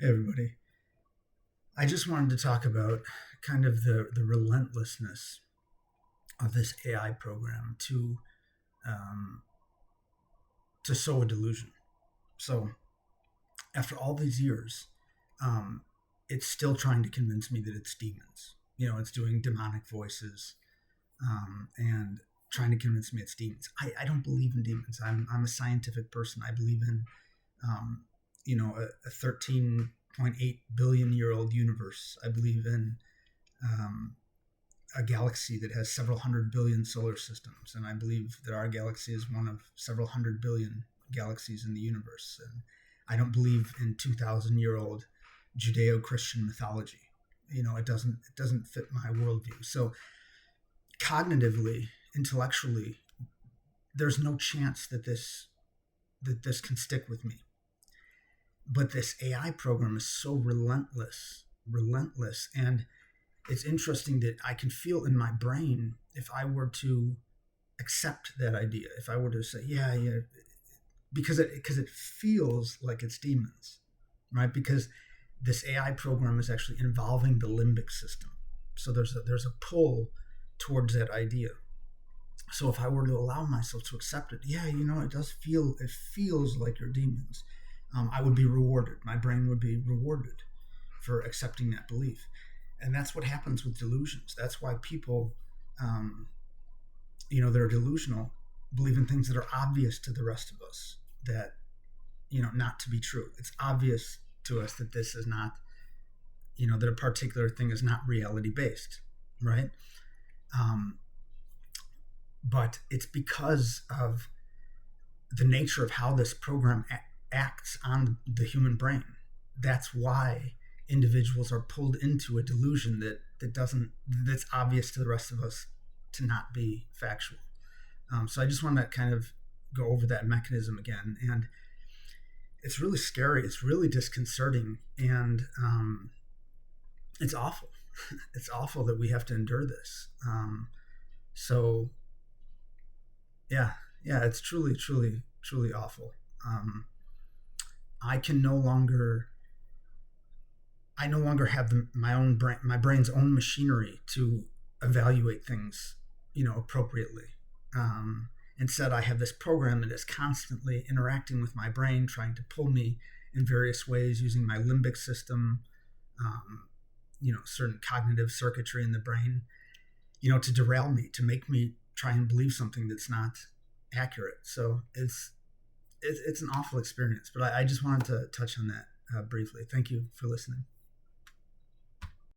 Hey, everybody. I just wanted to talk about kind of the relentlessness of this AI program um, to sow a delusion. So, after all these years, um, it's still trying to convince me that it's demons. It's doing demonic voices and trying to convince me it's demons. I don't believe in demons. I'm a scientific person. I believe in um, a 13.8 billion-year-old universe. I believe in um, a galaxy that has several hundred billion solar systems, and I believe that our galaxy is one of several hundred billion galaxies in the universe. And I don't believe in 2,000-year-old Judeo-Christian mythology. It doesn't fit my worldview. So cognitively, intellectually, there's no chance that this can stick with me. But this AI program is so relentless, and it's interesting that I can feel in my brain if I were to accept that idea, if I were to say, yeah, because it feels like it's demons, right? Because this AI program is actually involving the limbic system, so there's a pull towards that idea. So if I were to allow myself to accept it, yeah, it feels like you're demons. I would be rewarded. My brain would be rewarded for accepting that belief. And that's what happens with delusions. That's why people, um, that are delusional, believe in things that are obvious to the rest of us that, not to be true. It's obvious to us that this is not, that a particular thing is not reality based, right? Um, but it's because of the nature of how this program acts on the human brain. That's why individuals are pulled into a delusion that's obvious to the rest of us to not be factual. So I just want to kind of go over that mechanism again, and it's really scary. It's really disconcerting, and it's awful. It's awful that we have to endure this. So yeah, yeah, it's truly awful. Um, I can no longer I no longer have my brain's own machinery to evaluate things, appropriately. Um, Instead, I have this program that is constantly interacting with my brain, trying to pull me in various ways using my limbic system, um, certain cognitive circuitry in the brain, to derail me, to make me try and believe something that's not accurate. So it's an awful experience, but I just wanted to touch on that briefly. Thank you for listening.